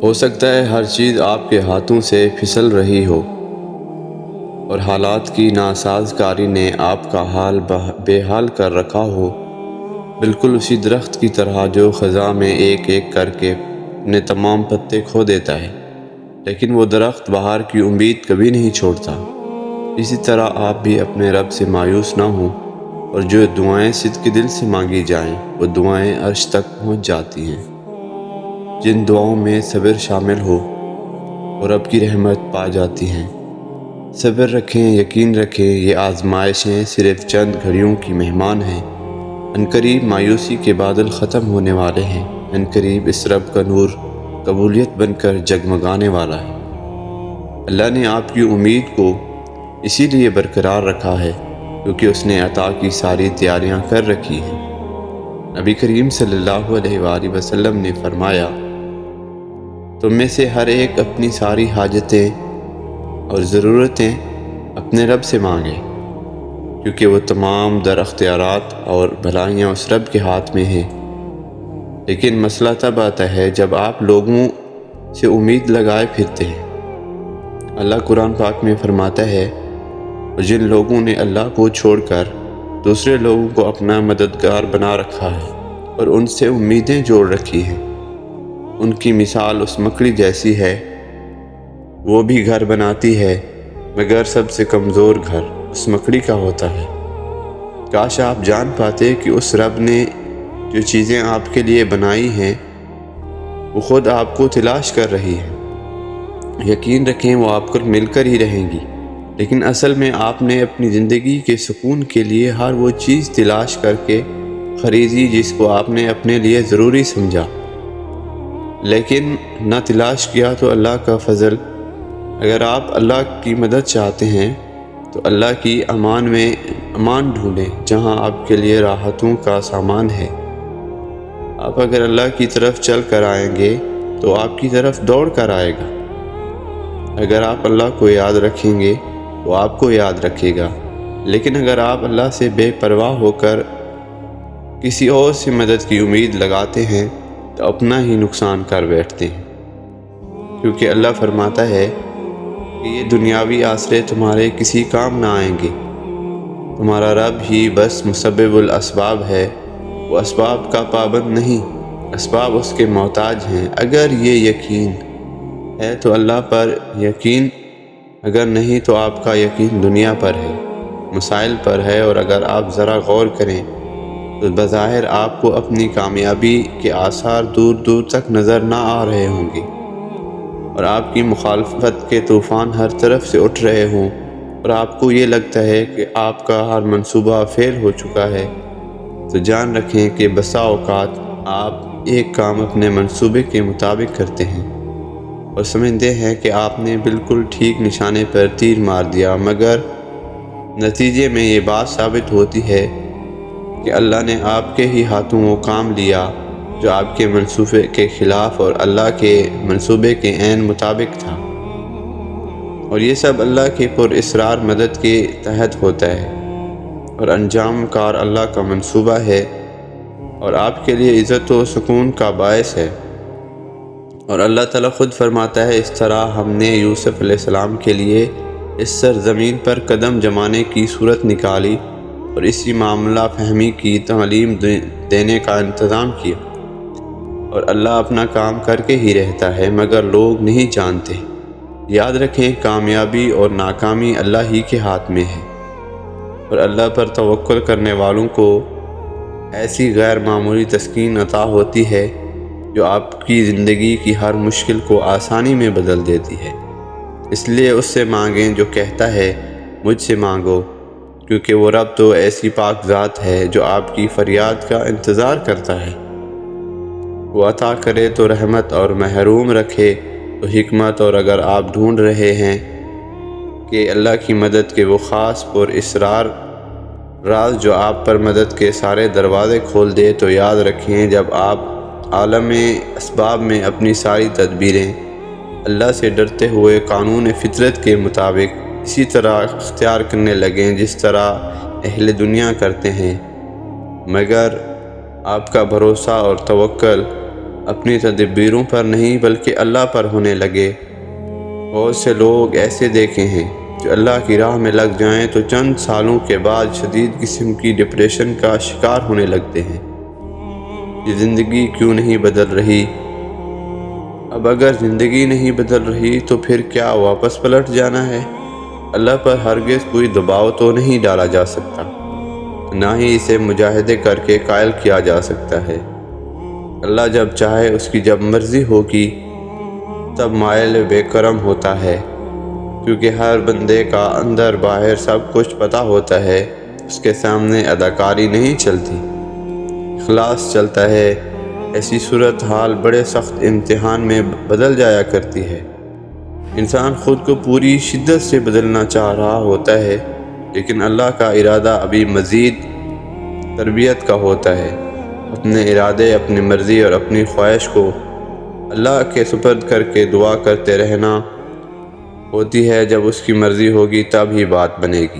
ہو سکتا ہے ہر چیز آپ کے ہاتھوں سے پھسل رہی ہو اور حالات کی ناسازگاری نے آپ کا حال بے حال کر رکھا ہو، بالکل اسی درخت کی طرح جو خزاں میں ایک ایک کر کے اپنے تمام پتے کھو دیتا ہے، لیکن وہ درخت بہار کی امید کبھی نہیں چھوڑتا۔ اسی طرح آپ بھی اپنے رب سے مایوس نہ ہوں، اور جو دعائیں صدق کے دل سے مانگی جائیں وہ دعائیں عرش تک پہنچ جاتی ہیں۔ جن دعاؤں میں صبر شامل ہو اور رب کی رحمت پا جاتی ہیں۔ صبر رکھیں، یقین رکھیں، یہ آزمائشیں صرف چند گھڑیوں کی مہمان ہیں۔ عنقریب مایوسی کے بادل ختم ہونے والے ہیں۔ عنقریب اس رب کا نور قبولیت بن کر جگمگانے والا ہے۔ اللہ نے آپ کی امید کو اسی لیے برقرار رکھا ہے کیونکہ اس نے عطا کی ساری تیاریاں کر رکھی ہیں۔ نبی کریم صلی اللہ علیہ وآلہ وسلم نے فرمایا، تم میں سے ہر ایک اپنی ساری حاجتیں اور ضرورتیں اپنے رب سے مانگے، کیونکہ وہ تمام در اختیارات اور بھلائیاں اس رب کے ہاتھ میں ہیں۔ لیکن مسئلہ تب آتا ہے جب آپ لوگوں سے امید لگائے پھرتے ہیں۔ اللہ قرآن پاک میں فرماتا ہے، اور جن لوگوں نے اللہ کو چھوڑ کر دوسرے لوگوں کو اپنا مددگار بنا رکھا ہے اور ان سے امیدیں جوڑ رکھی ہیں، ان کی مثال اس مکڑی جیسی ہے، وہ بھی گھر بناتی ہے مگر سب سے کمزور گھر اس مکڑی کا ہوتا ہے۔ کاش آپ جان پاتے کہ اس رب نے جو چیزیں آپ کے لیے بنائی ہیں وہ خود آپ کو تلاش کر رہی ہے۔ یقین رکھیں وہ آپ کو مل کر ہی رہیں گی، لیکن اصل میں آپ نے اپنی زندگی کے سکون کے لیے ہر وہ چیز تلاش کر کے خریدی جس کو آپ نے اپنے لیے ضروری سمجھا، لیکن نہ تلاش کیا تو اللہ کا فضل۔ اگر آپ اللہ کی مدد چاہتے ہیں تو اللہ کی امان ڈھونڈیں جہاں آپ کے لیے راحتوں کا سامان ہے۔ آپ اگر اللہ کی طرف چل کر آئیں گے تو آپ کی طرف دوڑ کر آئے گا۔ اگر آپ اللہ کو یاد رکھیں گے تو آپ کو یاد رکھے گا، لیکن اگر آپ اللہ سے بے پرواہ ہو کر کسی اور سے مدد کی امید لگاتے ہیں تو اپنا ہی نقصان کر بیٹھتے ہیں، کیونکہ اللہ فرماتا ہے کہ یہ دنیاوی آسرے تمہارے کسی کام نہ آئیں گے، تمہارا رب ہی بس مسبب الاسباب ہے، وہ اسباب کا پابند نہیں، اسباب اس کے محتاج ہیں۔ اگر یہ یقین ہے تو اللہ پر یقین، اگر نہیں تو آپ کا یقین دنیا پر ہے، مسائل پر ہے، اور اگر آپ ذرا غور کریں تو بظاہر آپ کو اپنی کامیابی کے آثار دور دور تک نظر نہ آ رہے ہوں گے، اور آپ کی مخالفت کے طوفان ہر طرف سے اٹھ رہے ہوں، اور آپ کو یہ لگتا ہے کہ آپ کا ہر منصوبہ فیل ہو چکا ہے، تو جان رکھیں کہ بسا اوقات آپ ایک کام اپنے منصوبے کے مطابق کرتے ہیں اور سمجھتے ہیں کہ آپ نے بالکل ٹھیک نشانے پر تیر مار دیا، مگر نتیجے میں یہ بات ثابت ہوتی ہے کہ اللہ نے آپ کے ہی ہاتھوں وہ کام لیا جو آپ کے منصوبے کے خلاف اور اللہ کے منصوبے کے عین مطابق تھا، اور یہ سب اللہ کے پر اصرار مدد کے تحت ہوتا ہے، اور انجام کار اللہ کا منصوبہ ہے اور آپ کے لیے عزت و سکون کا باعث ہے۔ اور اللہ تعالیٰ خود فرماتا ہے، اس طرح ہم نے یوسف علیہ السلام کے لیے اس سرزمین پر قدم جمانے کی صورت نکالی اور اسی معاملہ فہمی کی تعلیم دینے کا انتظام کیا، اور اللہ اپنا کام کر کے ہی رہتا ہے مگر لوگ نہیں جانتے۔ یاد رکھیں کامیابی اور ناکامی اللہ ہی کے ہاتھ میں ہے، اور اللہ پر توکل کرنے والوں کو ایسی غیر معمولی تسکین عطا ہوتی ہے جو آپ کی زندگی کی ہر مشکل کو آسانی میں بدل دیتی ہے۔ اس لیے اس سے مانگیں جو کہتا ہے مجھ سے مانگو، کیونکہ وہ رب تو ایسی پاک ذات ہے جو آپ کی فریاد کا انتظار کرتا ہے۔ وہ عطا کرے تو رحمت اور محروم رکھے تو حکمت، اور اگر آپ ڈھونڈ رہے ہیں کہ اللہ کی مدد کے وہ خاص پر اصرار راز جو آپ پر مدد کے سارے دروازے کھول دے، تو یاد رکھیں جب آپ عالم اسباب میں اپنی ساری تدبیریں اللہ سے ڈرتے ہوئے قانون فطرت کے مطابق اسی طرح اختیار کرنے لگیں جس طرح اہل دنیا کرتے ہیں، مگر آپ کا بھروسہ اور توکل اپنی تدبیروں پر نہیں بلکہ اللہ پر ہونے لگے۔ بہت سے لوگ ایسے دیکھے ہیں جو اللہ کی راہ میں لگ جائیں تو چند سالوں کے بعد شدید قسم کی ڈپریشن کا شکار ہونے لگتے ہیں۔ یہ زندگی کیوں نہیں بدل رہی؟ اب اگر زندگی نہیں بدل رہی تو پھر کیا واپس پلٹ جانا ہے؟ اللہ پر ہرگز کوئی دباؤ تو نہیں ڈالا جا سکتا، نہ ہی اسے مجاہدے کر کے قائل کیا جا سکتا ہے۔ اللہ جب چاہے، اس کی جب مرضی ہوگی تب مائل بے کرم ہوتا ہے، کیونکہ ہر بندے کا اندر باہر سب کچھ پتہ ہوتا ہے۔ اس کے سامنے اداکاری نہیں چلتی، اخلاص چلتا ہے۔ ایسی صورتحال بڑے سخت امتحان میں بدل جایا کرتی ہے۔ انسان خود کو پوری شدت سے بدلنا چاہ رہا ہوتا ہے، لیکن اللہ کا ارادہ ابھی مزید تربیت کا ہوتا ہے۔ اپنے ارادے، اپنی مرضی اور اپنی خواہش کو اللہ کے سپرد کر کے دعا کرتے رہنا ہوتی ہے۔ جب اس کی مرضی ہوگی تب ہی بات بنے گی۔